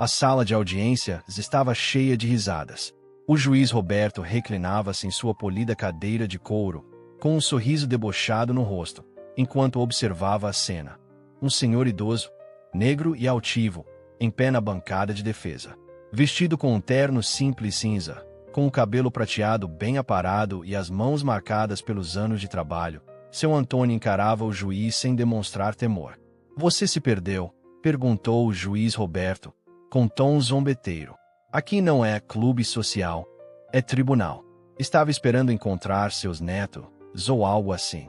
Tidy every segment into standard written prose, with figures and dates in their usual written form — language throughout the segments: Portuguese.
A sala de audiências estava cheia de risadas. O juiz Roberto reclinava-se em sua polida cadeira de couro, com um sorriso debochado no rosto, enquanto observava a cena. Um senhor idoso, negro e altivo, em pé na bancada de defesa. Vestido com um terno simples cinza, com o cabelo prateado bem aparado e as mãos marcadas pelos anos de trabalho, seu Antônio encarava o juiz sem demonstrar temor. "Você se perdeu?", perguntou o juiz Roberto, com tom zombeteiro. "Aqui não é clube social, é tribunal. Estava esperando encontrar seus netos, ou algo assim."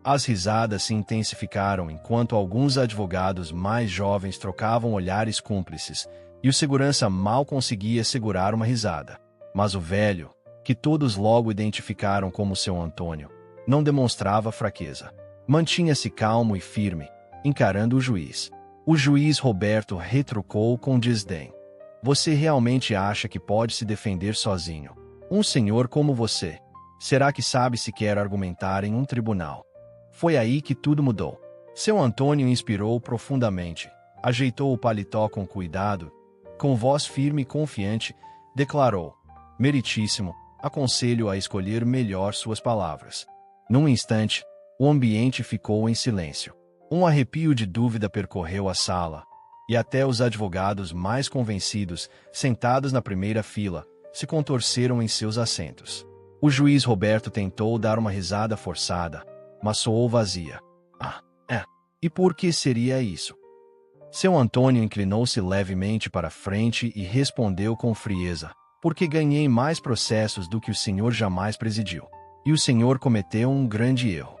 As risadas se intensificaram enquanto alguns advogados mais jovens trocavam olhares cúmplices, e o segurança mal conseguia segurar uma risada. Mas o velho, que todos logo identificaram como seu Antônio, não demonstrava fraqueza. Mantinha-se calmo e firme, encarando o juiz. O juiz Roberto retrucou com desdém. "Você realmente acha que pode se defender sozinho? Um senhor como você? Será que sabe sequer argumentar em um tribunal?" Foi aí que tudo mudou. Seu Antônio inspirou profundamente, ajeitou o paletó com cuidado, com voz firme e confiante, declarou: "Meritíssimo, aconselho a escolher melhor suas palavras." Num instante, o ambiente ficou em silêncio. Um arrepio de dúvida percorreu a sala, e até os advogados mais convencidos, sentados na primeira fila, se contorceram em seus assentos. O juiz Roberto tentou dar uma risada forçada, mas soou vazia. "Ah, é. E por que seria isso?" Seu Antônio inclinou-se levemente para frente e respondeu com frieza: "Porque ganhei mais processos do que o senhor jamais presidiu. E o senhor cometeu um grande erro."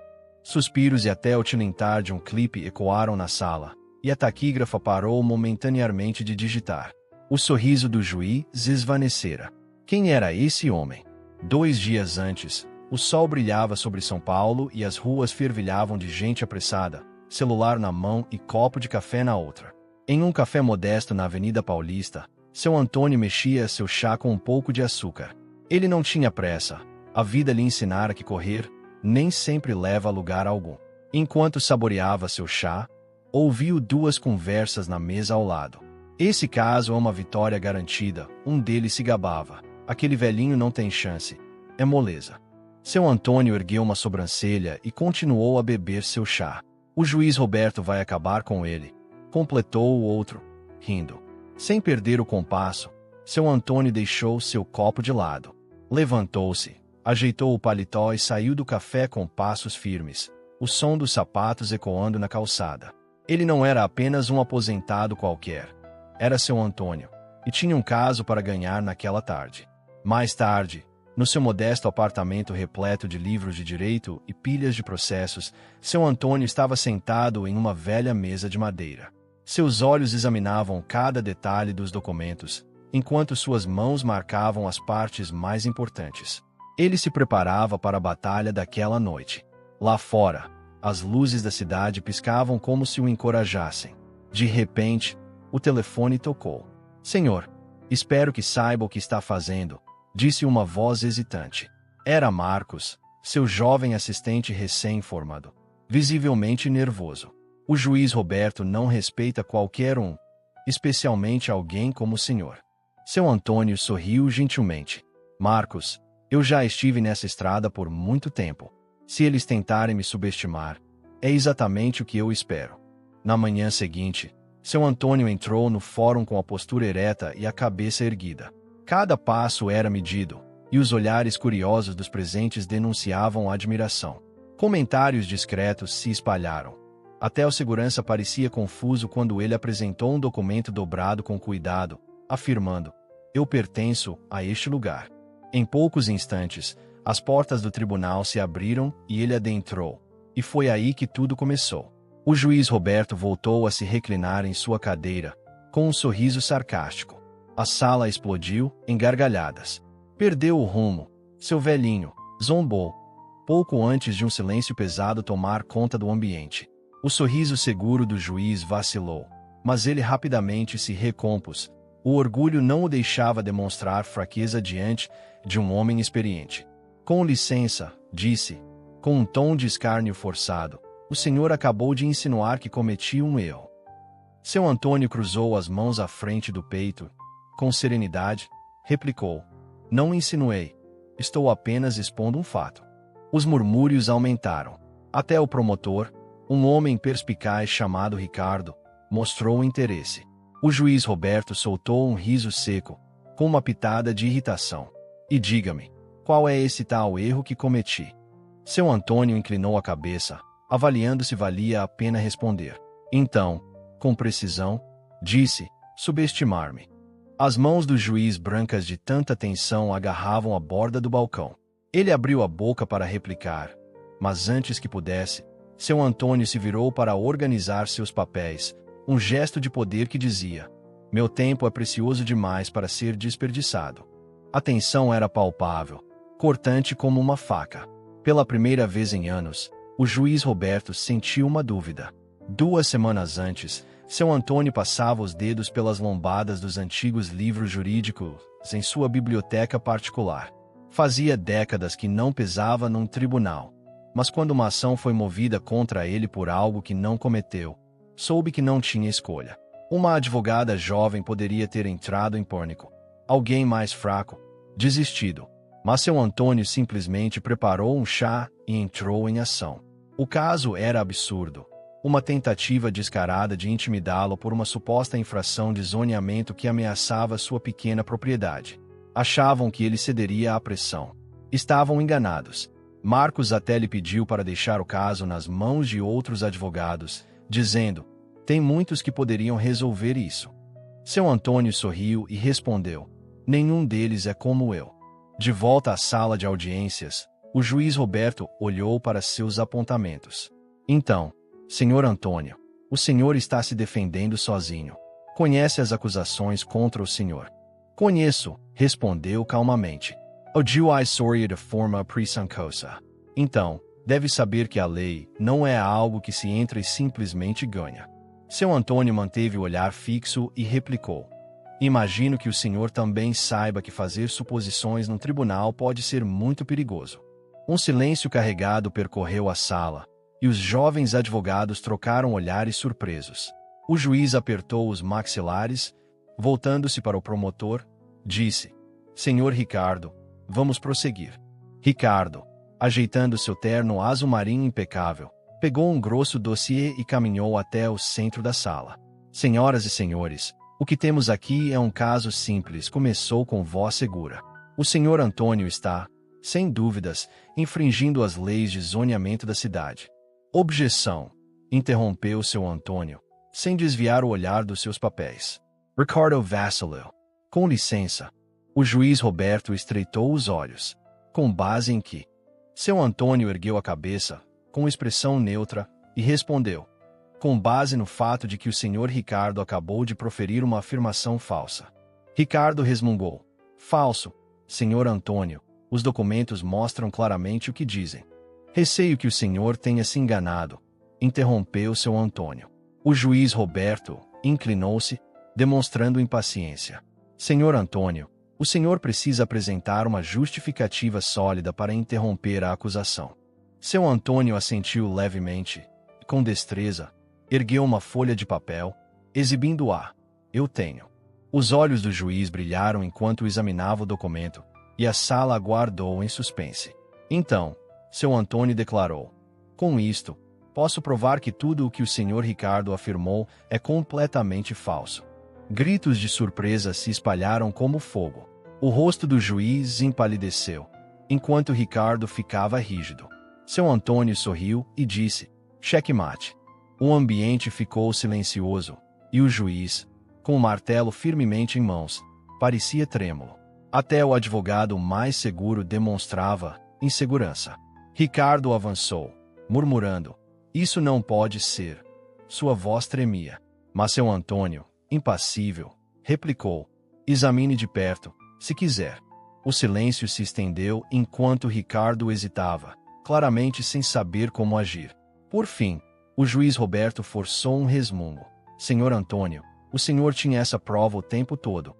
Suspiros e até o tilintar de um clipe ecoaram na sala, e a taquígrafa parou momentaneamente de digitar. O sorriso do juiz esvanecera. Quem era esse homem? 2 dias antes, o sol brilhava sobre São Paulo e as ruas fervilhavam de gente apressada, celular na mão e copo de café na outra. Em um café modesto na Avenida Paulista, seu Antônio mexia seu chá com um pouco de açúcar. Ele não tinha pressa. A vida lhe ensinara que correr nem sempre leva a lugar algum. Enquanto saboreava seu chá, ouviu 2 conversas na mesa ao lado. "Esse caso é uma vitória garantida", um deles se gabava. "Aquele velhinho não tem chance. É moleza." Seu Antônio ergueu uma sobrancelha e continuou a beber seu chá. "O juiz Roberto vai acabar com ele", completou o outro, rindo. Sem perder o compasso, seu Antônio deixou seu copo de lado. Levantou-se, ajeitou o paletó e saiu do café com passos firmes, o som dos sapatos ecoando na calçada. Ele não era apenas um aposentado qualquer. Era seu Antônio, e tinha um caso para ganhar naquela tarde. Mais tarde, no seu modesto apartamento repleto de livros de direito e pilhas de processos, seu Antônio estava sentado em uma velha mesa de madeira. Seus olhos examinavam cada detalhe dos documentos, enquanto suas mãos marcavam as partes mais importantes. Ele se preparava para a batalha daquela noite. Lá fora, as luzes da cidade piscavam como se o encorajassem. De repente, o telefone tocou. "Senhor, espero que saiba o que está fazendo", disse uma voz hesitante. Era Marcos, seu jovem assistente recém-formado, visivelmente nervoso. "O juiz Roberto não respeita qualquer um, especialmente alguém como o senhor." Seu Antônio sorriu gentilmente. "Marcos, eu já estive nessa estrada por muito tempo. Se eles tentarem me subestimar, é exatamente o que eu espero." Na manhã seguinte, seu Antônio entrou no fórum com a postura ereta e a cabeça erguida. Cada passo era medido, e os olhares curiosos dos presentes denunciavam admiração. Comentários discretos se espalharam. Até o segurança parecia confuso quando ele apresentou um documento dobrado com cuidado, afirmando: "Eu pertenço a este lugar." Em poucos instantes, as portas do tribunal se abriram e ele adentrou. E foi aí que tudo começou. O juiz Roberto voltou a se reclinar em sua cadeira, com um sorriso sarcástico. A sala explodiu em gargalhadas. "Perdeu o rumo, seu velhinho", zombou, pouco antes de um silêncio pesado tomar conta do ambiente. O sorriso seguro do juiz vacilou, mas ele rapidamente se recompôs. O orgulho não o deixava demonstrar fraqueza diante de um homem experiente. "Com licença", disse, com um tom de escárnio forçado, "o senhor acabou de insinuar que cometi um erro." Seu Antônio cruzou as mãos à frente do peito. Com serenidade, replicou: Não insinuei. Estou apenas expondo um fato. Os murmúrios aumentaram. Até o promotor, um homem perspicaz chamado Ricardo, mostrou interesse. O juiz Roberto soltou um riso seco, com uma pitada de irritação. E diga-me, qual é esse tal erro que cometi? Seu Antônio inclinou a cabeça, avaliando se valia a pena responder. Então, com precisão, disse: subestimar-me. As mãos do juiz, brancas de tanta tensão, agarravam a borda do balcão. Ele abriu a boca para replicar, mas antes que pudesse, seu Antônio se virou para organizar seus papéis, um gesto de poder que dizia: meu tempo é precioso demais para ser desperdiçado. A tensão era palpável, cortante como uma faca. Pela primeira vez em anos, o juiz Roberto sentiu uma dúvida. 2 semanas antes, seu Antônio passava os dedos pelas lombadas dos antigos livros jurídicos em sua biblioteca particular. Fazia décadas que não pesava num tribunal. Mas quando uma ação foi movida contra ele por algo que não cometeu, soube que não tinha escolha. Uma advogada jovem poderia ter entrado em pânico. Alguém mais fraco, desistido. Mas seu Antônio simplesmente preparou um chá e entrou em ação. O caso era absurdo. Uma tentativa descarada de intimidá-lo por uma suposta infração de zoneamento que ameaçava sua pequena propriedade. Achavam que ele cederia à pressão. Estavam enganados. Marcos até lhe pediu para deixar o caso nas mãos de outros advogados, dizendo: tem muitos que poderiam resolver isso. Seu Antônio sorriu e respondeu: nenhum deles é como eu. De volta à sala de audiências, o juiz Roberto olhou para seus apontamentos. Então, senhor Antônio, o senhor está se defendendo sozinho. Conhece as acusações contra o senhor? Conheço, respondeu calmamente. O juiz sorriu de forma presunçosa. Então, deve saber que a lei não é algo que se entra e simplesmente ganha. Seu Antônio manteve o olhar fixo e replicou: imagino que o senhor também saiba que fazer suposições num tribunal pode ser muito perigoso. Um silêncio carregado percorreu a sala, e os jovens advogados trocaram olhares surpresos. O juiz apertou os maxilares, voltando-se para o promotor, disse: senhor Ricardo, vamos prosseguir. Ricardo, ajeitando seu terno azul marinho impecável, pegou um grosso dossiê e caminhou até o centro da sala. Senhoras e senhores, o que temos aqui é um caso simples, começou com voz segura. O senhor Antônio está, sem dúvidas, infringindo as leis de zoneamento da cidade. Objeção, interrompeu seu Antônio, sem desviar o olhar dos seus papéis. Ricardo vacilou. Com licença. O juiz Roberto estreitou os olhos. Com base em que? Seu Antônio ergueu a cabeça, com expressão neutra, e respondeu: com base no fato de que o senhor Ricardo acabou de proferir uma afirmação falsa. Ricardo resmungou: falso, senhor Antônio, os documentos mostram claramente o que dizem. Receio que o senhor tenha se enganado, interrompeu seu Antônio. O juiz Roberto inclinou-se, demonstrando impaciência. Senhor Antônio, o senhor precisa apresentar uma justificativa sólida para interromper a acusação. Seu Antônio assentiu levemente, e com destreza, ergueu uma folha de papel, exibindo-a. Eu tenho. Os olhos do juiz brilharam enquanto examinava o documento, e a sala aguardou em suspense. Então, seu Antônio declarou: com isto, posso provar que tudo o que o senhor Ricardo afirmou é completamente falso. Gritos de surpresa se espalharam como fogo. O rosto do juiz empalideceu, enquanto Ricardo ficava rígido. Seu Antônio sorriu e disse: checkmate. O ambiente ficou silencioso, e o juiz, com o martelo firmemente em mãos, parecia trêmulo. Até o advogado mais seguro demonstrava insegurança. Ricardo avançou, murmurando: isso não pode ser. Sua voz tremia. Mas seu Antônio, impassível, replicou: examine de perto, se quiser. O silêncio se estendeu enquanto Ricardo hesitava, claramente sem saber como agir. Por fim, o juiz Roberto forçou um resmungo: senhor Antônio, o senhor tinha essa prova o tempo todo.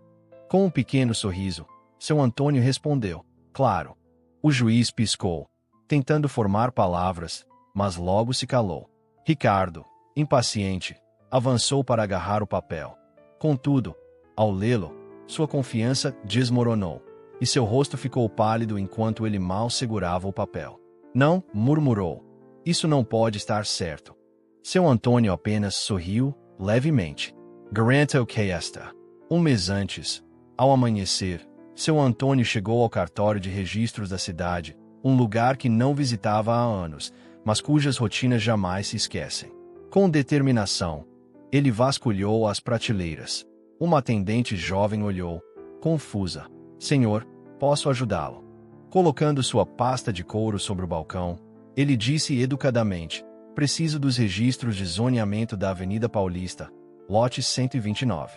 Com um pequeno sorriso, seu Antônio respondeu: claro. O juiz piscou, tentando formar palavras, mas logo se calou. Ricardo, impaciente, Avançou para agarrar o papel. Contudo, ao lê-lo, sua confiança desmoronou, e seu rosto ficou pálido enquanto ele mal segurava o papel. Não, murmurou. Isso não pode estar certo. Seu Antônio apenas sorriu, levemente. Garanta o que esta. Um mês antes, ao amanhecer, seu Antônio chegou ao cartório de registros da cidade, um lugar que não visitava há anos, mas cujas rotinas jamais se esquecem. Com determinação, ele vasculhou as prateleiras. Uma atendente jovem olhou, confusa. Senhor, posso ajudá-lo? Colocando sua pasta de couro sobre o balcão, ele disse educadamente: preciso dos registros de zoneamento da Avenida Paulista, lote 129.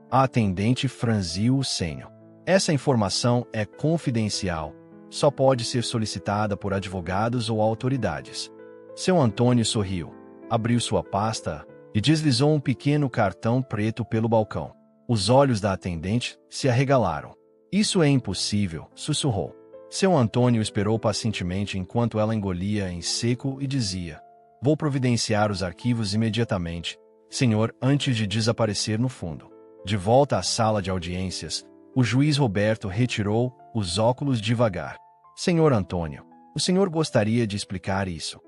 A atendente franziu o senho. Essa informação é confidencial. Só pode ser solicitada por advogados ou autoridades. Seu Antônio sorriu, abriu sua pasta e deslizou um pequeno cartão preto pelo balcão. Os olhos da atendente se arregalaram. Isso é impossível, sussurrou. Seu Antônio esperou pacientemente enquanto ela engolia em seco e dizia: vou providenciar os arquivos imediatamente, senhor, antes de desaparecer no fundo. De volta à sala de audiências, o juiz Roberto retirou os óculos devagar. Senhor Antônio, o senhor gostaria de explicar isso?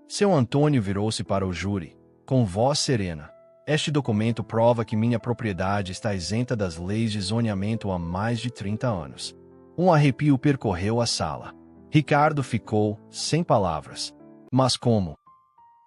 Seu Antônio virou-se para o júri, com voz serena. Este documento prova que minha propriedade está isenta das leis de zoneamento há mais de 30 anos. Um arrepio percorreu a sala. Ricardo ficou sem palavras. Mas como?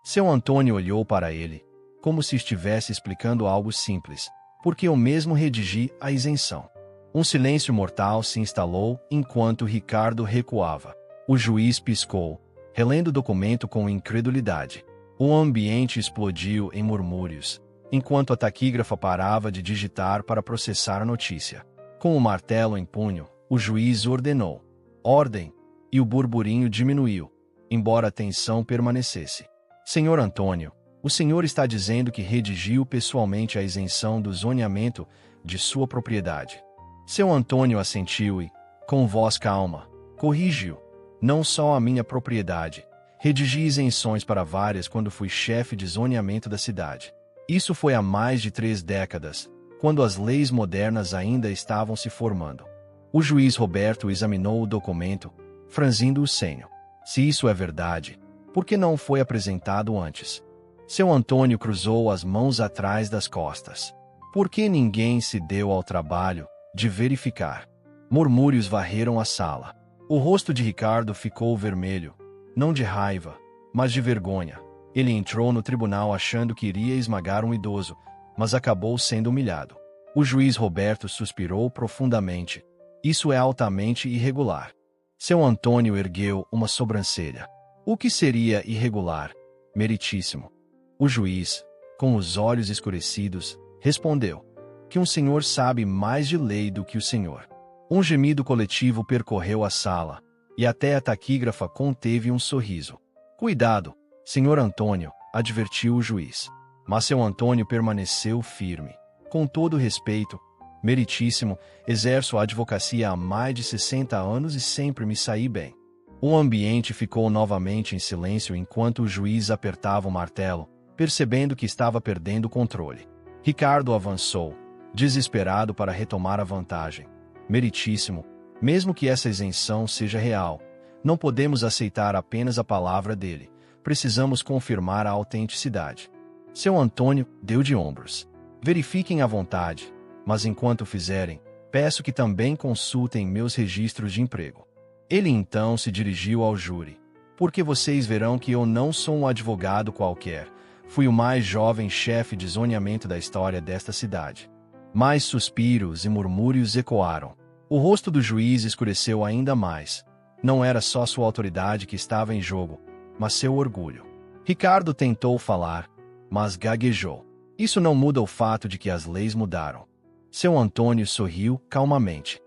Seu Antônio olhou para ele, como se estivesse explicando algo simples, porque eu mesmo redigi a isenção. Um silêncio mortal se instalou enquanto Ricardo recuava. O juiz piscou, relendo o documento com incredulidade. O ambiente explodiu em murmúrios, enquanto a taquígrafa parava de digitar para processar a notícia. Com o martelo em punho, o juiz ordenou: ordem, e o burburinho diminuiu, embora a tensão permanecesse. Senhor Antônio, o senhor está dizendo que redigiu pessoalmente a isenção do zoneamento de sua propriedade. Seu Antônio assentiu e, com voz calma, corrigiu: não só a minha propriedade. Redigi isenções para várias quando fui chefe de zoneamento da cidade. Isso foi há mais de 3 décadas, quando as leis modernas ainda estavam se formando. O juiz Roberto examinou o documento, franzindo o senho. Se isso é verdade, por que não foi apresentado antes? Seu Antônio cruzou as mãos atrás das costas. Por que ninguém se deu ao trabalho de verificar? Murmúrios varreram a sala. O rosto de Ricardo ficou vermelho, não de raiva, mas de vergonha. Ele entrou no tribunal achando que iria esmagar um idoso, mas acabou sendo humilhado. O juiz Roberto suspirou profundamente. Isso é altamente irregular. Seu Antônio ergueu uma sobrancelha. O que seria irregular? Meritíssimo. O juiz, com os olhos escurecidos, respondeu: que um senhor sabe mais de lei do que o senhor. Um gemido coletivo percorreu a sala, e até a taquígrafa conteve um sorriso. Cuidado, senhor Antônio, advertiu o juiz. Mas seu Antônio permaneceu firme. Com todo respeito, meritíssimo, exerço a advocacia há mais de 60 anos e sempre me saí bem. O ambiente ficou novamente em silêncio enquanto o juiz apertava o martelo, percebendo que estava perdendo o controle. Ricardo avançou, desesperado para retomar a vantagem. Meritíssimo, mesmo que essa isenção seja real, não podemos aceitar apenas a palavra dele. Precisamos confirmar a autenticidade. Seu Antônio deu de ombros. Verifiquem à vontade, mas enquanto fizerem, peço que também consultem meus registros de emprego. Ele então se dirigiu ao júri. Porque vocês verão que eu não sou um advogado qualquer. Fui o mais jovem chefe de zoneamento da história desta cidade. Mais suspiros e murmúrios ecoaram. O rosto do juiz escureceu ainda mais. Não era só sua autoridade que estava em jogo, mas seu orgulho. Ricardo tentou falar, mas gaguejou. Isso não muda o fato de que as leis mudaram. Seu Antônio sorriu calmamente.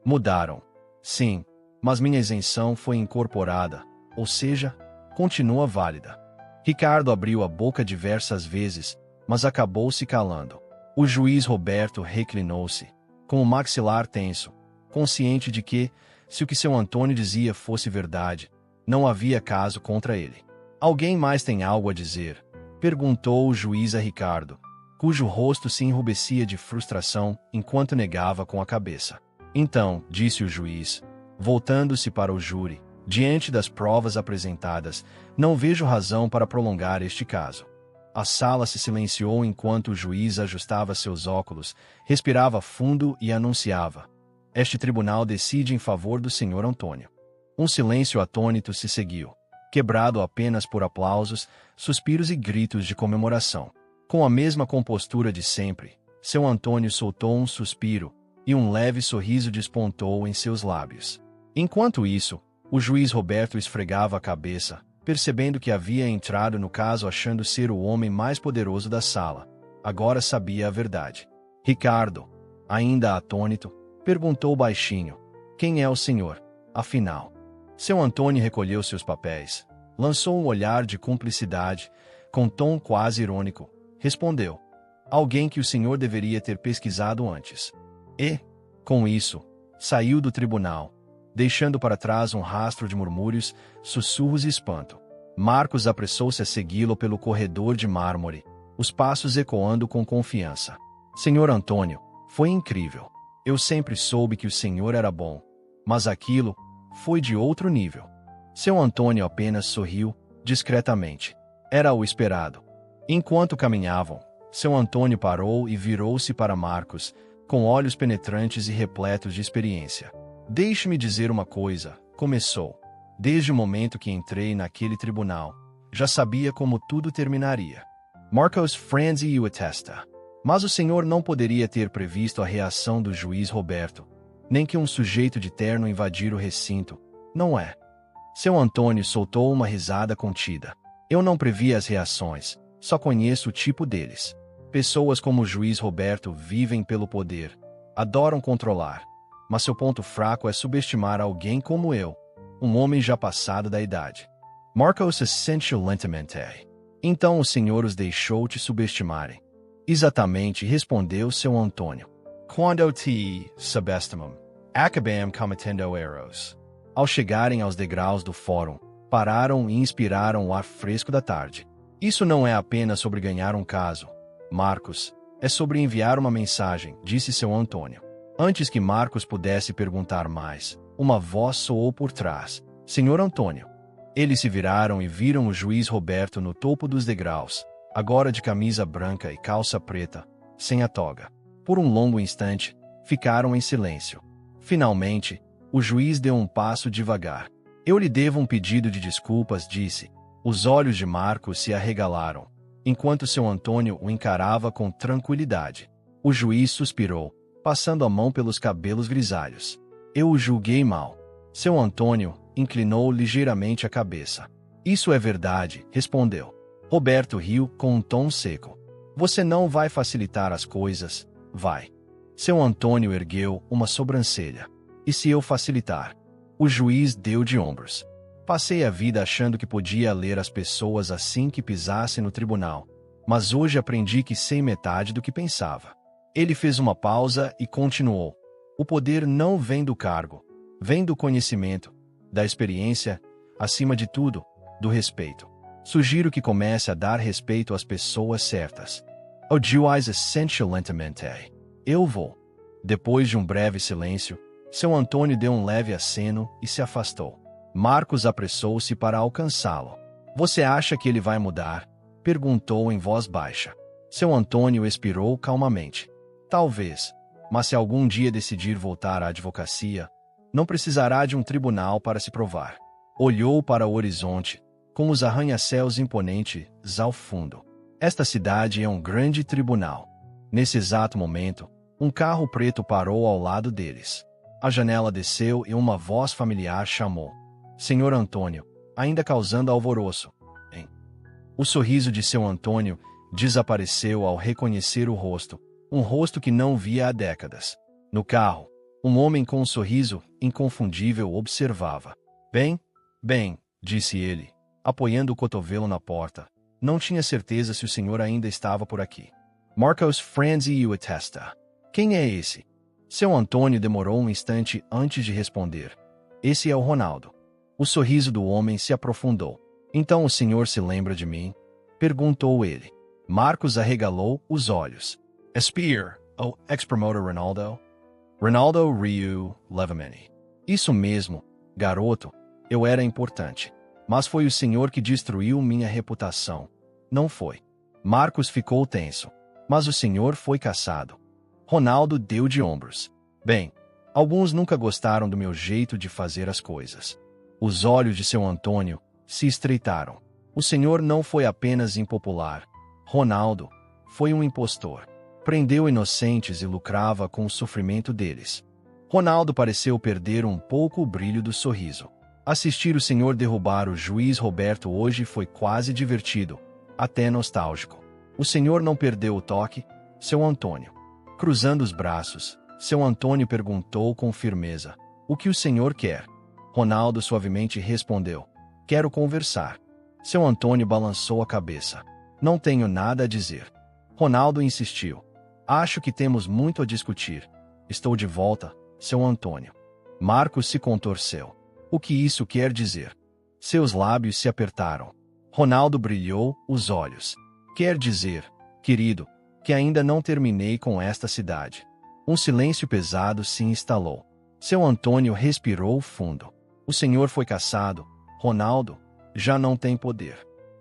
Mudaram. Sim, mas minha isenção foi incorporada, ou seja, continua válida. Ricardo abriu a boca diversas vezes, mas acabou se calando. O juiz Roberto reclinou-se, com o maxilar tenso, consciente de que, se o que seu Antônio dizia fosse verdade, não havia caso contra ele. Alguém mais tem algo a dizer? Perguntou o juiz a Ricardo, cujo rosto se enrubescia de frustração enquanto negava com a cabeça. Então, disse o juiz, voltando-se para o júri, diante das provas apresentadas, não vejo razão para prolongar este caso. A sala se silenciou enquanto o juiz ajustava seus óculos, respirava fundo e anunciava: este tribunal decide em favor do Sr. Antônio. Um silêncio atônito se seguiu, quebrado apenas por aplausos, suspiros e gritos de comemoração. Com a mesma compostura de sempre, seu Antônio soltou um suspiro, e um leve sorriso despontou em seus lábios. Enquanto isso, o juiz Roberto esfregava a cabeça, percebendo que havia entrado no caso achando ser o homem mais poderoso da sala. Agora sabia a verdade. Ricardo, ainda atônito, perguntou baixinho: quem é o senhor, afinal? Seu Antônio recolheu seus papéis, lançou um olhar de cumplicidade, com tom quase irônico, respondeu: alguém que o senhor deveria ter pesquisado antes. E, com isso, saiu do tribunal, deixando para trás um rastro de murmúrios, sussurros e espanto. Marcos apressou-se a segui-lo pelo corredor de mármore, os passos ecoando com confiança. Senhor Antônio, foi incrível. Eu sempre soube que o senhor era bom, mas aquilo foi de outro nível. Seu Antônio apenas sorriu, discretamente. Era o esperado. Enquanto caminhavam, seu Antônio parou e virou-se para Marcos, com olhos penetrantes e repletos de experiência. Deixe-me dizer uma coisa, começou. Desde o momento que entrei naquele tribunal, já sabia como tudo terminaria. Marcos franzi o atesta. Mas o senhor não poderia ter previsto a reação do juiz Roberto, nem que um sujeito de terno invadir o recinto, não é? Seu Antônio soltou uma risada contida. Eu não previ as reações, só conheço o tipo deles. Pessoas como o juiz Roberto vivem pelo poder, adoram controlar, mas seu ponto fraco é subestimar alguém como eu, um homem já passado da idade. Marcos se sentiu lentamente. Então o senhor os deixou te subestimarem. Exatamente, respondeu seu Antônio. Quando te subestimam, acabam cometendo erros. Ao chegarem aos degraus do fórum, pararam e inspiraram o ar fresco da tarde. Isso não é apenas sobre ganhar um caso, Marcos, é sobre enviar uma mensagem, disse seu Antônio. Antes que Marcos pudesse perguntar mais, uma voz soou por trás. Senhor Antônio. Eles se viraram e viram o juiz Roberto no topo dos degraus, agora de camisa branca e calça preta, sem a toga. Por um longo instante, ficaram em silêncio. Finalmente, o juiz deu um passo devagar. Eu lhe devo um pedido de desculpas, disse. Os olhos de Marcos se arregalaram, enquanto seu Antônio o encarava com tranquilidade. O juiz suspirou, passando a mão pelos cabelos grisalhos. Eu o julguei mal. Seu Antônio inclinou ligeiramente a cabeça. Isso é verdade, respondeu. Roberto riu com um tom seco. Você não vai facilitar as coisas, vai. Seu Antônio ergueu uma sobrancelha. E se eu facilitar? O juiz deu de ombros. Passei a vida achando que podia ler as pessoas assim que pisasse no tribunal, mas hoje aprendi que sei metade do que pensava. Ele fez uma pausa e continuou. O poder não vem do cargo, vem do conhecimento, da experiência, acima de tudo, do respeito. Sugiro que comece a dar respeito às pessoas certas. O juiz assentiu lentamente. Eu vou. Depois de um breve silêncio, seu Antônio deu um leve aceno e se afastou. Marcos apressou-se para alcançá-lo. Você acha que ele vai mudar? Perguntou em voz baixa. Seu Antônio expirou calmamente. Talvez, mas se algum dia decidir voltar à advocacia, não precisará de um tribunal para se provar. Olhou para o horizonte, com os arranha-céus imponentes ao fundo. Esta cidade é um grande tribunal. Nesse exato momento, um carro preto parou ao lado deles. A janela desceu e uma voz familiar chamou. Senhor Antônio, ainda causando alvoroço, hein? O sorriso de seu Antônio desapareceu ao reconhecer o rosto, um rosto que não via há décadas. No carro, um homem com um sorriso inconfundível observava. Bem, disse ele, apoiando o cotovelo na porta. Não tinha certeza se o senhor ainda estava por aqui. Marcos franzi o atesta. Quem é esse? Seu Antônio demorou um instante antes de responder. Esse é o Ronaldo. O sorriso do homem se aprofundou. Então o senhor se lembra de mim? Perguntou ele. Marcos arregalou os olhos. Spear, o ex-promotor Ronaldo? Ronaldo riu levemente. Isso mesmo, garoto. Eu era importante. Mas foi o senhor que destruiu minha reputação. Não foi. Marcos ficou tenso. Mas o senhor foi caçado. Ronaldo deu de ombros. Bem, alguns nunca gostaram do meu jeito de fazer as coisas. Os olhos de seu Antônio se estreitaram. O senhor não foi apenas impopular. Ronaldo foi um impostor. Prendeu inocentes e lucrava com o sofrimento deles. Ronaldo pareceu perder um pouco o brilho do sorriso. Assistir o senhor derrubar o juiz Roberto hoje foi quase divertido, até nostálgico. O senhor não perdeu o toque, seu Antônio. Cruzando os braços, seu Antônio perguntou com firmeza: o que o senhor quer? Ronaldo suavemente respondeu: quero conversar. Seu Antônio balançou a cabeça. Não tenho nada a dizer. Ronaldo insistiu. Acho que temos muito a discutir. Estou de volta, seu Antônio. Marcos se contorceu. O que isso quer dizer? Seus lábios se apertaram. Ronaldo brilhou os olhos. Quer dizer, querido, que ainda não terminei com esta cidade. Um silêncio pesado se instalou. Seu Antônio respirou fundo. O senhor foi caçado. Ronaldo já não tem poder.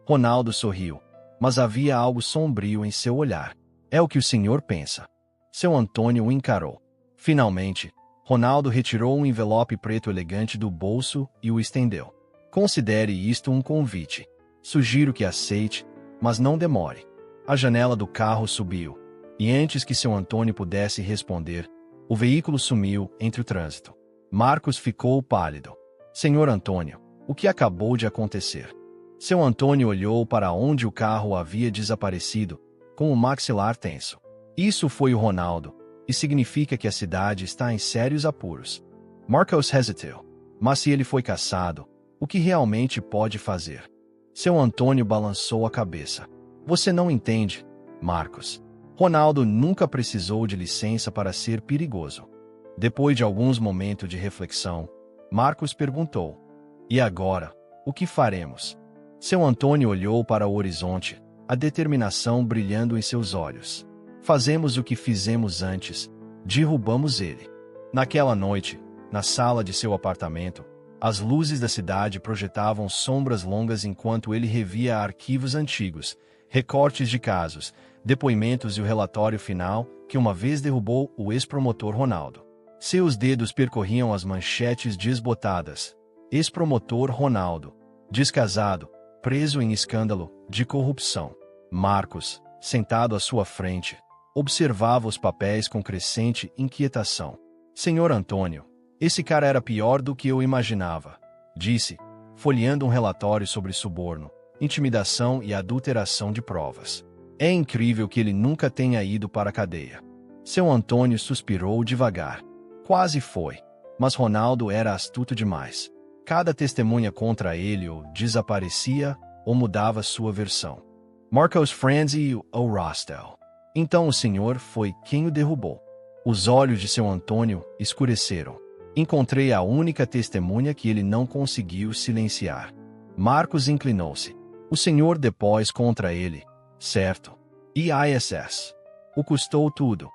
Ronaldo sorriu, mas havia algo sombrio em seu olhar. É o que o senhor pensa. Seu Antônio o encarou. Finalmente, Ronaldo retirou um envelope preto elegante do bolso e o estendeu. Considere isto um convite. Sugiro que aceite, mas não demore. A janela do carro subiu, e antes que seu Antônio pudesse responder, o veículo sumiu entre o trânsito. Marcos ficou pálido. Senhor Antônio, o que acabou de acontecer? Seu Antônio olhou para onde o carro havia desaparecido, com o maxilar tenso. Isso foi o Ronaldo, e significa que a cidade está em sérios apuros. Marcos hesitou. Mas se ele foi caçado, o que realmente pode fazer? Seu Antônio balançou a cabeça. Você não entende, Marcos. Ronaldo nunca precisou de licença para ser perigoso. Depois de alguns momentos de reflexão, Marcos perguntou: e agora, o que faremos? Seu Antônio olhou para o horizonte, a determinação brilhando em seus olhos. Fazemos o que fizemos antes, derrubamos ele. Naquela noite, na sala de seu apartamento, as luzes da cidade projetavam sombras longas enquanto ele revia arquivos antigos, recortes de casos, depoimentos e o relatório final que uma vez derrubou o ex-promotor Ronaldo. Seus dedos percorriam as manchetes desbotadas. Ex-promotor Ronaldo, descasado, preso em escândalo de corrupção. Marcos, sentado à sua frente, observava os papéis com crescente inquietação. Senhor Antônio, esse cara era pior do que eu imaginava, disse, folheando um relatório sobre suborno, intimidação e adulteração de provas. É incrível que ele nunca tenha ido para a cadeia. Seu Antônio suspirou devagar. Quase foi. Mas Ronaldo era astuto demais. Cada testemunha contra ele ou desaparecia ou mudava sua versão. Marcos Franzi ou Rostel. Então o senhor foi quem o derrubou. Os olhos de seu Antônio escureceram. Encontrei a única testemunha que ele não conseguiu silenciar. Marcos inclinou-se. O senhor depôs contra ele, certo? ISS. O custou tudo.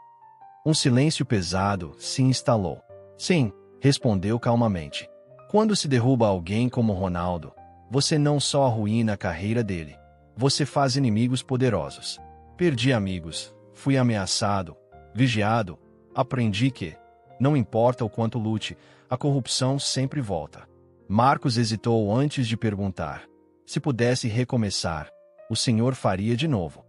Um silêncio pesado se instalou. Sim, respondeu calmamente. Quando se derruba alguém como Ronaldo, você não só arruína a carreira dele, você faz inimigos poderosos. Perdi amigos, fui ameaçado, vigiado, aprendi que, não importa o quanto lute, a corrupção sempre volta. Marcos hesitou antes de perguntar. Se pudesse recomeçar, o senhor faria de novo?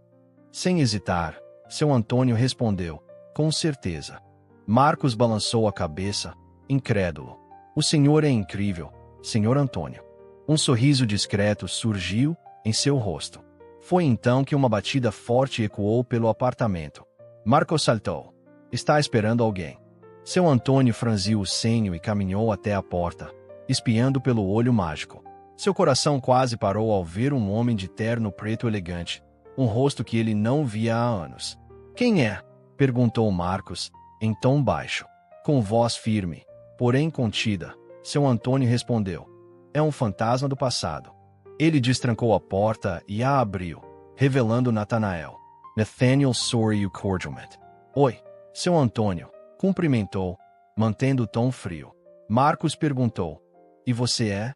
Sem hesitar, seu Antônio respondeu, com certeza. Marcos balançou a cabeça, incrédulo. O senhor é incrível, senhor Antônio. Um sorriso discreto surgiu em seu rosto. Foi então que uma batida forte ecoou pelo apartamento. Marcos saltou. Está esperando alguém. Seu Antônio franziu o senho e caminhou até a porta, espiando pelo olho mágico. Seu coração quase parou ao ver um homem de terno preto elegante, um rosto que ele não via há anos. Quem é? Perguntou Marcos, em tom baixo. Com voz firme, porém contida, seu Antônio respondeu. É um fantasma do passado. Ele destrancou a porta e a abriu, revelando Natanael. Nathaniel sorriu cordialmente. Oi, seu Antônio, cumprimentou, mantendo o tom frio. Marcos perguntou, e você é?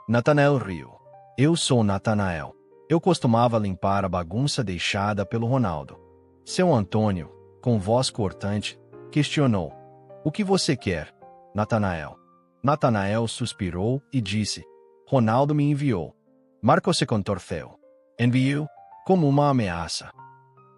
Natanael riu. Eu sou Natanael. Eu costumava limpar a bagunça deixada pelo Ronaldo. Seu Antônio, com voz cortante, questionou. O que você quer, Natanael? Natanael suspirou e disse, Ronaldo me enviou. Marcos se contorceu. Enviou? Como uma ameaça.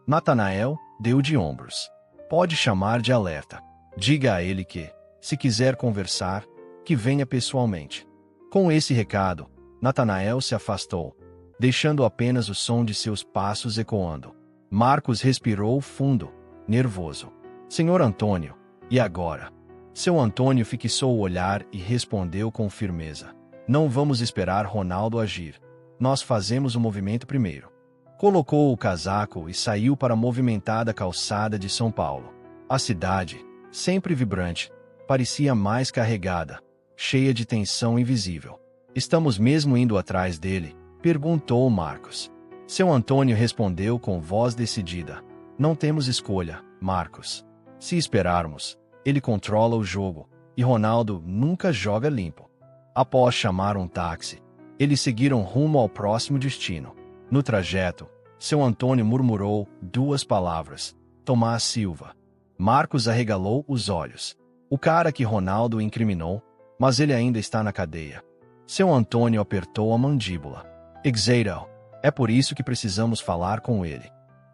Natanael deu de ombros. Pode chamar de alerta. Diga a ele que, se quiser conversar, que venha pessoalmente. Com esse recado, Natanael se afastou, deixando apenas o som de seus passos ecoando. Marcos respirou fundo, nervoso. Senhor Antônio, e agora? Seu Antônio fixou o olhar e respondeu com firmeza. Não vamos esperar Ronaldo agir. Nós fazemos o movimento primeiro. Colocou o casaco e saiu para a movimentada calçada de São Paulo. A cidade, sempre vibrante, parecia mais carregada, cheia de tensão invisível. Estamos mesmo indo atrás dele? Perguntou Marcos. Seu Antônio respondeu com voz decidida. Não temos escolha, Marcos. Se esperarmos, ele controla o jogo, e Ronaldo nunca joga limpo. Após chamar um táxi, eles seguiram rumo ao próximo destino. No trajeto, seu Antônio murmurou 2 palavras. Tomás Silva. Marcos arregalou os olhos. O cara que Ronaldo incriminou, mas ele ainda está na cadeia. Seu Antônio apertou a mandíbula. Exato. É por isso que precisamos falar com ele.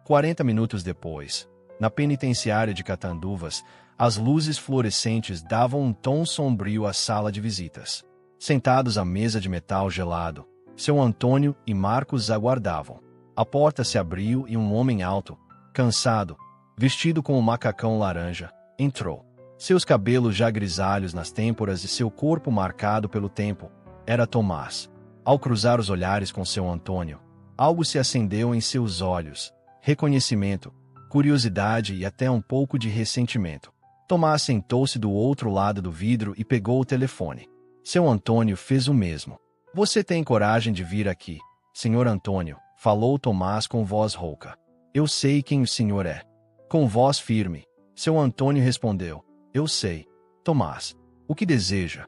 40 minutos depois, na penitenciária de Catanduvas, as luzes fluorescentes davam um tom sombrio à sala de visitas. Sentados à mesa de metal gelado, seu Antônio e Marcos aguardavam. A porta se abriu e um homem alto, cansado, vestido com um macacão laranja, entrou. Seus cabelos já grisalhos nas têmporas e seu corpo marcado pelo tempo, era Tomás. Ao cruzar os olhares com seu Antônio, algo se acendeu em seus olhos. Reconhecimento, curiosidade e até um pouco de ressentimento. Tomás sentou-se do outro lado do vidro e pegou o telefone. Seu Antônio fez o mesmo. Você tem coragem de vir aqui, senhor Antônio, falou Tomás com voz rouca. Eu sei quem o senhor é. Com voz firme, seu Antônio respondeu. Eu sei. Tomás, o que deseja?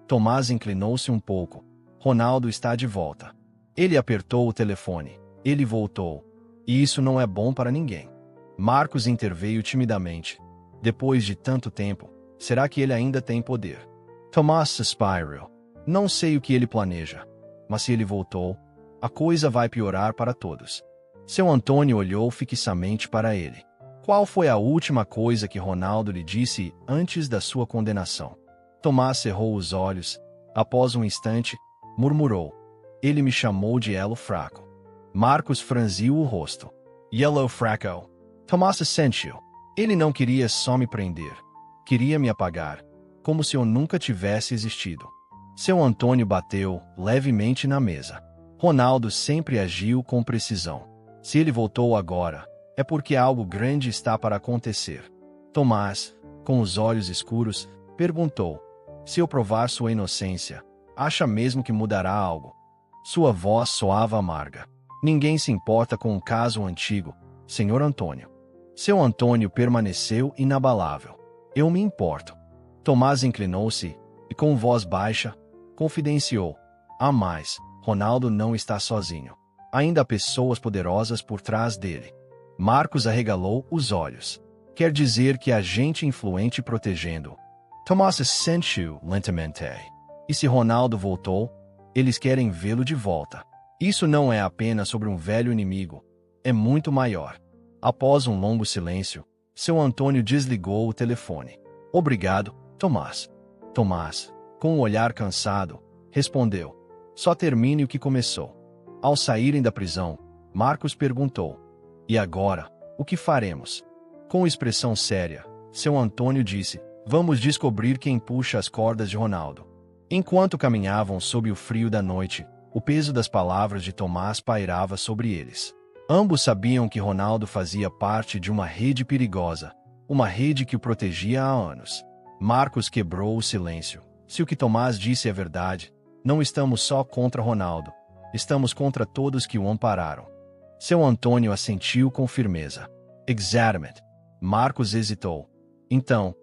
Tomás inclinou-se um pouco. Ronaldo está de volta. Ele apertou o telefone. Ele voltou. E isso não é bom para ninguém. Marcos interveio timidamente. Depois de tanto tempo, será que ele ainda tem poder? Tomás suspirou. Não sei o que ele planeja. Mas se ele voltou, a coisa vai piorar para todos. Seu Antônio olhou fixamente para ele. Qual foi a última coisa que Ronaldo lhe disse antes da sua condenação? Tomás cerrou os olhos. Após um instante, murmurou. Ele me chamou de elo fraco. Marcos franziu o rosto. Yellow fraco. Tomás assentiu. Ele não queria só me prender. Queria me apagar, como se eu nunca tivesse existido. Seu Antônio bateu levemente na mesa. Ronaldo sempre agiu com precisão. Se ele voltou agora, é porque algo grande está para acontecer. Tomás, com os olhos escuros, perguntou. Se eu provar sua inocência, acha mesmo que mudará algo? Sua voz soava amarga. Ninguém se importa com um caso antigo, senhor Antônio. Seu Antônio permaneceu inabalável. Eu me importo. Tomás inclinou-se e, com voz baixa, confidenciou. Há mais, Ronaldo não está sozinho. Ainda há pessoas poderosas por trás dele. Marcos arregalou os olhos. Quer dizer que há gente influente protegendo-o. Tomás assentiu lentamente. E se Ronaldo voltou, eles querem vê-lo de volta. Isso não é apenas sobre um velho inimigo. É muito maior. Após um longo silêncio, seu Antônio desligou o telefone. Obrigado, Tomás. Tomás, com um olhar cansado, respondeu. Só termine o que começou. Ao saírem da prisão, Marcos perguntou. E agora, o que faremos? Com expressão séria, seu Antônio disse. Vamos descobrir quem puxa as cordas de Ronaldo. Enquanto caminhavam sob o frio da noite, o peso das palavras de Tomás pairava sobre eles. Ambos sabiam que Ronaldo fazia parte de uma rede perigosa, uma rede que o protegia há anos. Marcos quebrou o silêncio. Se o que Tomás disse é verdade, não estamos só contra Ronaldo. Estamos contra todos que o ampararam. Seu Antônio assentiu com firmeza. Exatamente. Marcos hesitou. Então,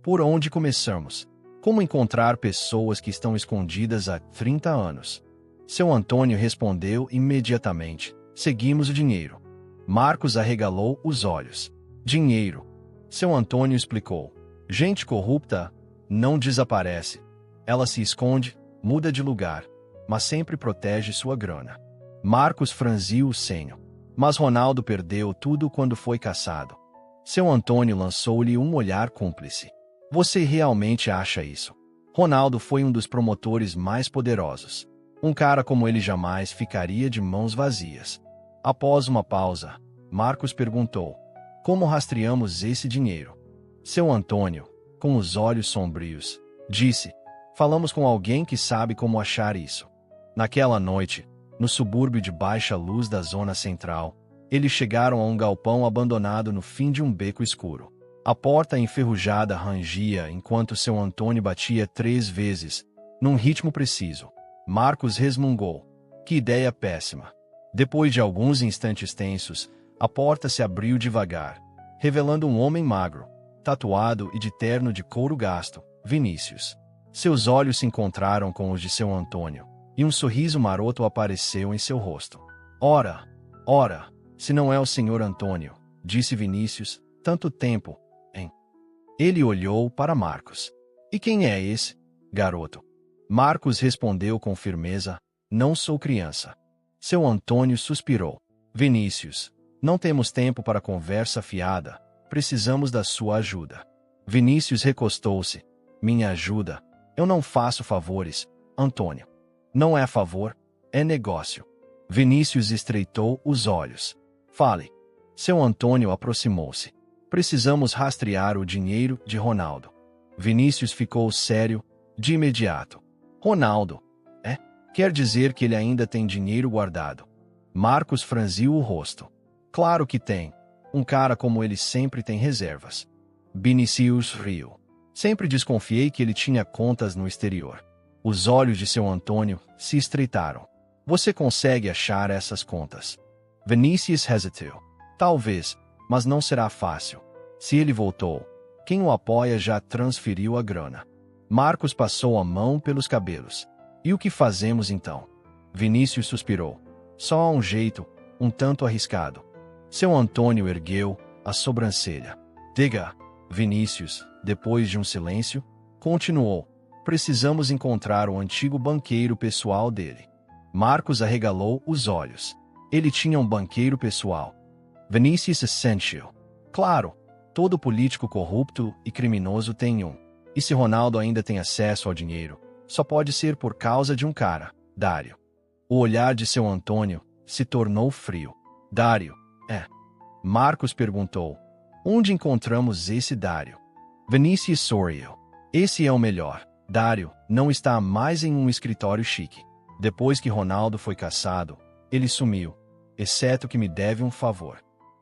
por onde começamos? Como encontrar pessoas que estão escondidas há 30 anos? Seu Antônio respondeu imediatamente. Seguimos o dinheiro. Marcos arregalou os olhos. Dinheiro. Seu Antônio explicou. Gente corrupta não desaparece. Ela se esconde, muda de lugar, mas sempre protege sua grana. Marcos franziu o senho. Mas Ronaldo perdeu tudo quando foi caçado. Seu Antônio lançou-lhe um olhar cúmplice. Você realmente acha isso? Ronaldo foi um dos promotores mais poderosos. Um cara como ele jamais ficaria de mãos vazias. Após uma pausa, Marcos perguntou: como rastreamos esse dinheiro? Seu Antônio, com os olhos sombrios, disse: falamos com alguém que sabe como achar isso. Naquela noite, no subúrbio de baixa luz da zona central, eles chegaram a um galpão abandonado no fim de um beco escuro. A porta enferrujada rangia enquanto seu Antônio batia 3 vezes, num ritmo preciso. Marcos resmungou. Que ideia péssima. Depois de alguns instantes tensos, a porta se abriu devagar, revelando um homem magro, tatuado e de terno de couro gasto, Vinícius. Seus olhos se encontraram com os de seu Antônio, e um sorriso maroto apareceu em seu rosto. Ora, se não é o senhor Antônio, disse Vinícius, tanto tempo, hein? Ele olhou para Marcos. E quem é esse, garoto? Marcos respondeu com firmeza, não sou criança. Seu Antônio suspirou. Vinícius, não temos tempo para conversa fiada, precisamos da sua ajuda. Vinícius recostou-se. Minha ajuda? Eu não faço favores, Antônio. Não é favor, é negócio. Vinícius estreitou os olhos. Fale. Seu Antônio aproximou-se. Precisamos rastrear o dinheiro de Ronaldo. Vinícius ficou sério, de imediato. Ronaldo, é? Quer dizer que ele ainda tem dinheiro guardado? Marcos franziu o rosto. Claro que tem. Um cara como ele sempre tem reservas. Vinícius riu. Sempre desconfiei que ele tinha contas no exterior. Os olhos de seu Antônio se estreitaram. Você consegue achar essas contas? Vinícius hesitou. Talvez, mas não será fácil. Se ele voltou, quem o apoia já transferiu a grana. Marcos passou a mão pelos cabelos. E o que fazemos então? Vinícius suspirou. Só há um jeito, um tanto arriscado. Seu Antônio ergueu a sobrancelha. Diga, Vinícius, depois de um silêncio, continuou. Precisamos encontrar o antigo banqueiro pessoal dele. Marcos arregalou os olhos. Ele tinha um banqueiro pessoal. Vinícius assentiu. Claro, todo político corrupto e criminoso tem um. E se Ronaldo ainda tem acesso ao dinheiro, só pode ser por causa de um cara, Dário. O olhar de seu Antônio se tornou frio. Dário, é. Marcos perguntou. Onde encontramos esse Dário? Vinícius sorriu. Esse é o melhor. Dário não está mais em um escritório chique. Depois que Ronaldo foi caçado, ele sumiu, exceto que me deve um favor.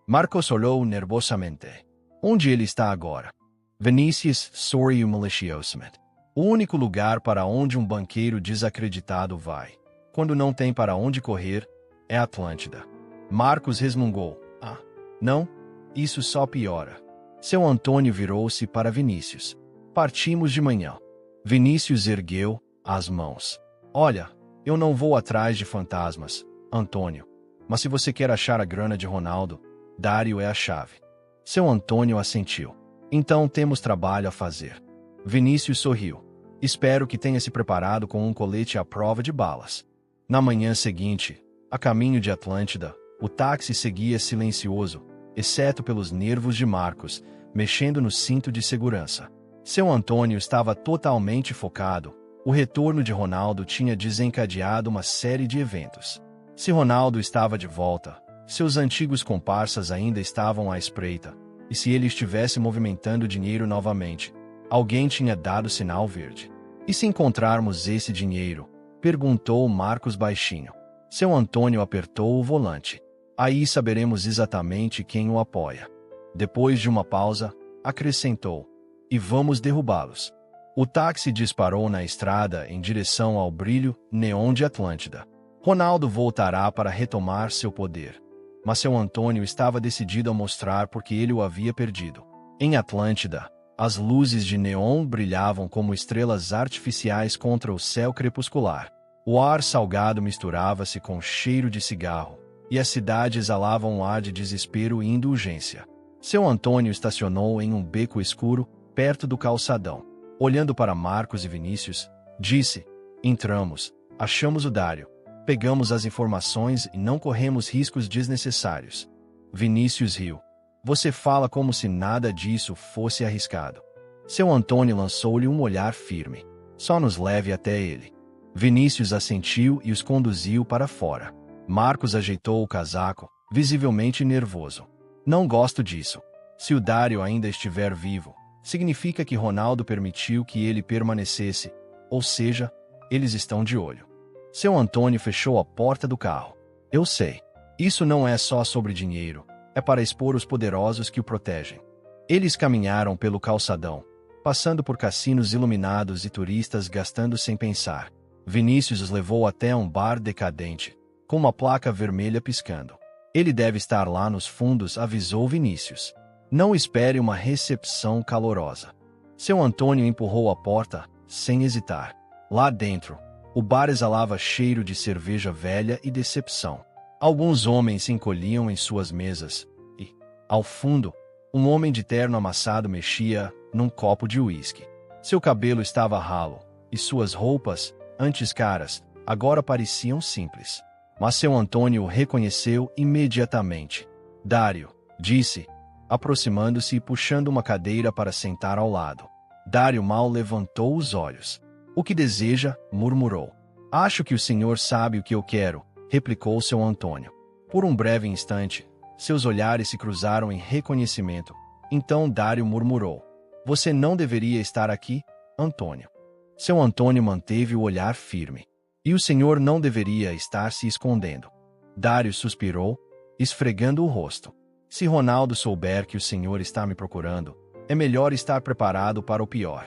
Marcos olhou nervosamente. Onde ele está agora? Vinícius sorriu maliciosamente. O único lugar para onde um banqueiro desacreditado vai, quando não tem para onde correr, é Atlântida. Marcos resmungou. Ah, não? Isso só piora. Seu Antônio virou-se para Vinícius. Partimos de manhã. Vinícius ergueu as mãos. Olha, eu não vou atrás de fantasmas, Antônio. Mas se você quer achar a grana de Ronaldo, Dário é a chave. Seu Antônio assentiu. Então temos trabalho a fazer. Vinícius sorriu. Espero que tenha se preparado com um colete à prova de balas. Na manhã seguinte, a caminho de Atlântida, o táxi seguia silencioso, exceto pelos nervos de Marcos, mexendo no cinto de segurança. Seu Antônio estava totalmente focado. O retorno de Ronaldo tinha desencadeado uma série de eventos. Se Ronaldo estava de volta, seus antigos comparsas ainda estavam à espreita, e se ele estivesse movimentando dinheiro novamente, alguém tinha dado sinal verde. E se encontrarmos esse dinheiro? Perguntou Marcos baixinho. Seu Antônio apertou o volante. Aí saberemos exatamente quem o apoia. Depois de uma pausa, acrescentou. E vamos derrubá-los. O táxi disparou na estrada em direção ao brilho neon de Atlântida. Ronaldo voltará para retomar seu poder. mas seu Antônio estava decidido a mostrar porque ele o havia perdido. Em Atlântida, as luzes de neon brilhavam como estrelas artificiais contra o céu crepuscular. O ar salgado misturava-se com o cheiro de cigarro, e a cidade exalava um ar de desespero e indulgência. Seu Antônio estacionou em um beco escuro, perto do calçadão. Olhando para Marcos e Vinícius, disse: "Entramos, achamos o Dário. Pegamos as informações e não corremos riscos desnecessários." Vinícius riu. "Você fala como se nada disso fosse arriscado." Seu Antônio lançou-lhe um olhar firme. "Só nos leve até ele." Vinícius assentiu e os conduziu para fora. Marcos ajeitou o casaco, visivelmente nervoso. "Não gosto disso. Se o Dário ainda estiver vivo, significa que Ronaldo permitiu que ele permanecesse, ou seja, eles estão de olho." Seu Antônio fechou a porta do carro. "Eu sei. Isso não é só sobre dinheiro, é para expor os poderosos que o protegem." Eles caminharam pelo calçadão, passando por cassinos iluminados e turistas gastando sem pensar. Vinícius os levou até um bar decadente, com uma placa vermelha piscando. "Ele deve estar lá nos fundos", avisou Vinícius. "Não espere uma recepção calorosa." Seu Antônio empurrou a porta, sem hesitar. Lá dentro, o bar exalava cheiro de cerveja velha e decepção. Alguns homens se encolhiam em suas mesas e, ao fundo, um homem de terno amassado mexia num copo de uísque. Seu cabelo estava ralo, e suas roupas, antes caras, agora pareciam simples. Mas seu Antônio o reconheceu imediatamente. "Dário", disse, aproximando-se e puxando uma cadeira para sentar ao lado. Dário mal levantou os olhos. "O que deseja?", murmurou. "Acho que o senhor sabe o que eu quero", replicou seu Antônio. Por um breve instante, seus olhares se cruzaram em reconhecimento. Então Dário murmurou: "Você não deveria estar aqui, Antônio." Seu Antônio manteve o olhar firme. "E o senhor não deveria estar se escondendo." Dário suspirou, esfregando o rosto. "Se Ronaldo souber que o senhor está me procurando, é melhor estar preparado para o pior."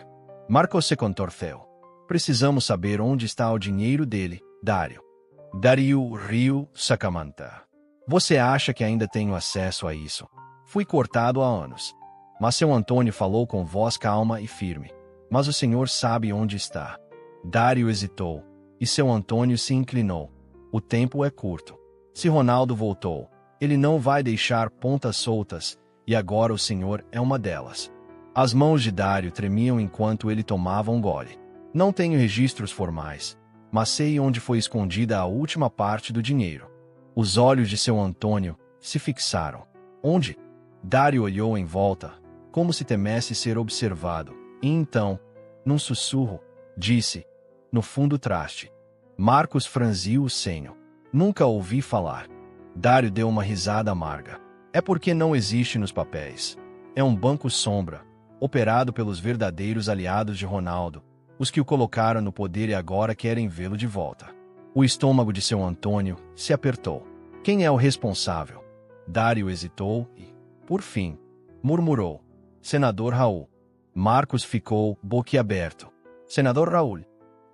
Marcos se contorceu. "Precisamos saber onde está o dinheiro dele, Dário." Dário riu, sacamanta. "Você acha que ainda tenho acesso a isso? Fui cortado há anos." Mas seu Antônio falou com voz calma e firme. "Mas o senhor sabe onde está." Dário hesitou, e seu Antônio se inclinou. "O tempo é curto. Se Ronaldo voltou, ele não vai deixar pontas soltas, e agora o senhor é uma delas." As mãos de Dário tremiam enquanto ele tomava um gole. "Não tenho registros formais, mas sei onde foi escondida a última parte do dinheiro." Os olhos de seu Antônio se fixaram. "Onde?" Dário olhou em volta, como se temesse ser observado, e então, num sussurro, disse: "No fundo traste." Marcos franziu o senho. "Nunca ouvi falar." Dário deu uma risada amarga. "É porque não existe nos papéis. É um banco sombra, operado pelos verdadeiros aliados de Ronaldo, os que o colocaram no poder e agora querem vê-lo de volta." O estômago de seu Antônio se apertou. "Quem é o responsável?" Dário hesitou e, por fim, murmurou: "Senador Raul." Marcos ficou boquiaberto. "Senador Raul."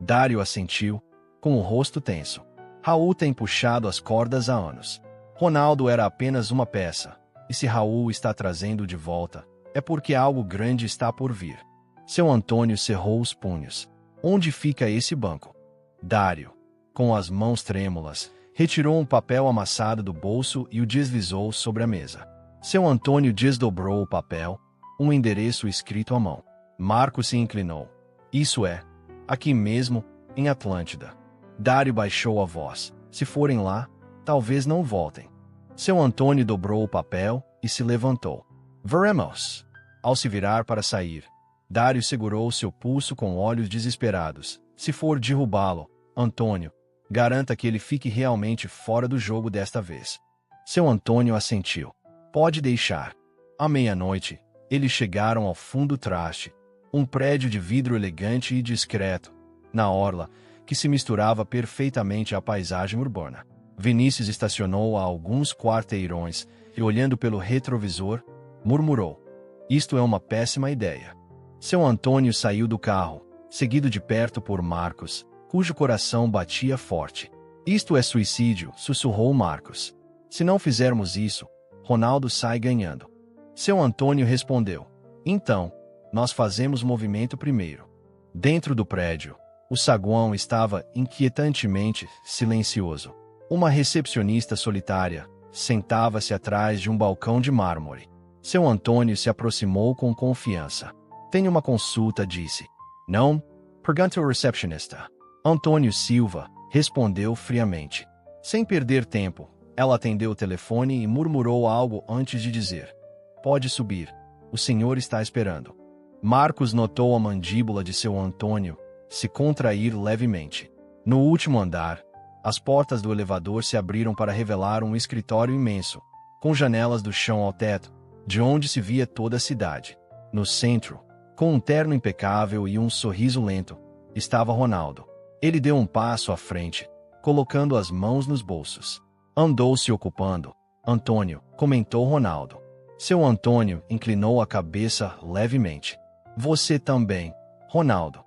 Dário assentiu, com o rosto tenso. "Raul tem puxado as cordas há anos. Ronaldo era apenas uma peça, e se Raul está trazendo de volta, é porque algo grande está por vir." Seu Antônio cerrou os punhos. "Onde fica esse banco?" Dário, com as mãos trêmulas, retirou um papel amassado do bolso e o deslizou sobre a mesa. Seu Antônio desdobrou o papel, um endereço escrito à mão. Marcos se inclinou. "Isso é, aqui mesmo, em Atlântida." Dário baixou a voz. "Se forem lá, talvez não voltem." Seu Antônio dobrou o papel e se levantou. "Veremos." Ao se virar para sair, Dário segurou seu pulso com olhos desesperados. "Se for derrubá-lo, Antônio, garanta que ele fique realmente fora do jogo desta vez." Seu Antônio assentiu. "Pode deixar." À meia-noite, eles chegaram ao fundo traste, um prédio de vidro elegante e discreto, na orla, que se misturava perfeitamente à paisagem urbana. Vinícius estacionou a alguns quarteirões e, olhando pelo retrovisor, murmurou: "Isto é uma péssima ideia." Seu Antônio saiu do carro, seguido de perto por Marcos, cujo coração batia forte. "Isto é suicídio", sussurrou Marcos. Se não fizermos isso, Ronaldo sai ganhando. Seu Antônio respondeu: então, nós fazemos movimento primeiro. Dentro do prédio, o saguão estava inquietantemente silencioso. Uma recepcionista solitária sentava-se atrás de um balcão de mármore. Seu Antônio se aproximou com confiança. Tenho uma consulta, disse. Não? Perguntou o recepcionista. Antônio Silva respondeu friamente. Sem perder tempo, ela atendeu o telefone e murmurou algo antes de dizer: pode subir. O senhor está esperando. Marcos notou a mandíbula de seu Antônio se contrair levemente. No último andar, as portas do elevador se abriram para revelar um escritório imenso, com janelas do chão ao teto, de onde se via toda a cidade. No centro, com um terno impecável e um sorriso lento, estava Ronaldo. Ele deu um passo à frente, colocando as mãos nos bolsos. Andou se ocupando. Antônio, comentou Ronaldo. Seu Antônio inclinou a cabeça levemente. Você também, Ronaldo.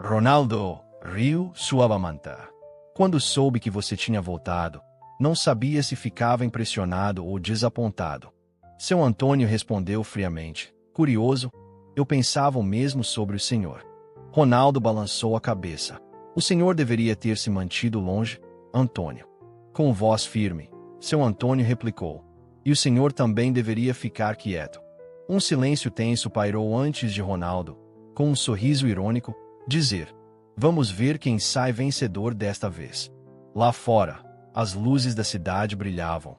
Ronaldo riu suavemente. Quando soube que você tinha voltado, não sabia se ficava impressionado ou desapontado. Seu Antônio respondeu friamente. Curioso, eu pensava o mesmo sobre o senhor. Ronaldo balançou a cabeça. O senhor deveria ter se mantido longe, Antônio. Com voz firme, seu Antônio replicou. E o senhor também deveria ficar quieto. Um silêncio tenso pairou antes de Ronaldo, com um sorriso irônico, dizer: vamos ver quem sai vencedor desta vez. Lá fora, as luzes da cidade brilhavam.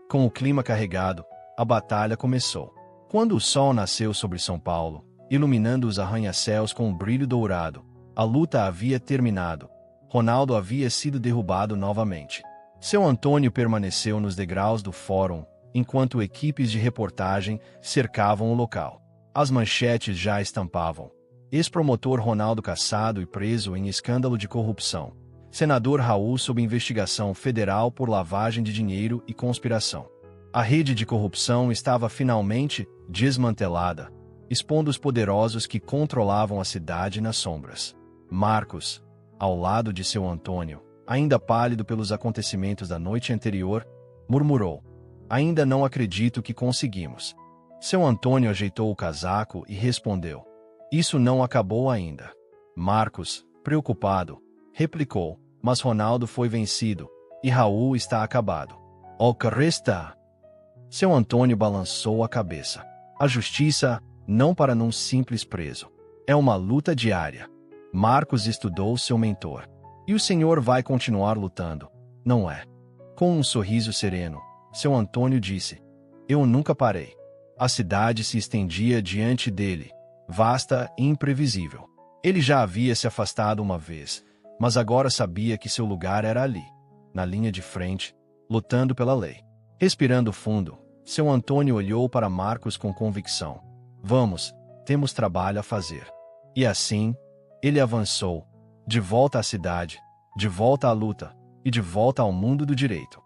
Com o clima carregado, a batalha começou. Quando o sol nasceu sobre São Paulo, iluminando os arranha-céus com um brilho dourado, a luta havia terminado. Ronaldo havia sido derrubado novamente. Seu Antônio permaneceu nos degraus do fórum, enquanto equipes de reportagem cercavam o local. As manchetes já estampavam: ex-promotor Ronaldo caçado e preso em escândalo de corrupção. Senador Raul sob investigação federal por lavagem de dinheiro e conspiração. A rede de corrupção estava finalmente desmantelada, expondo os poderosos que controlavam a cidade nas sombras. Marcos, ao lado de seu Antônio, ainda pálido pelos acontecimentos da noite anterior, murmurou: ainda não acredito que conseguimos. Seu Antônio ajeitou o casaco e respondeu: isso não acabou ainda. Marcos, preocupado, replicou: mas Ronaldo foi vencido, e Raul está acabado. O que resta? Seu Antônio balançou a cabeça. A justiça, não para num simples preso. É uma luta diária. Marcos estudou seu mentor. E o senhor vai continuar lutando, não é? Com um sorriso sereno, seu Antônio disse: eu nunca parei. A cidade se estendia diante dele, vasta e imprevisível. Ele já havia se afastado uma vez, mas agora sabia que seu lugar era ali, na linha de frente, lutando pela lei. Respirando fundo, seu Antônio olhou para Marcos com convicção. Vamos, temos trabalho a fazer. E assim, ele avançou, de volta à cidade, de volta à luta, e de volta ao mundo do direito.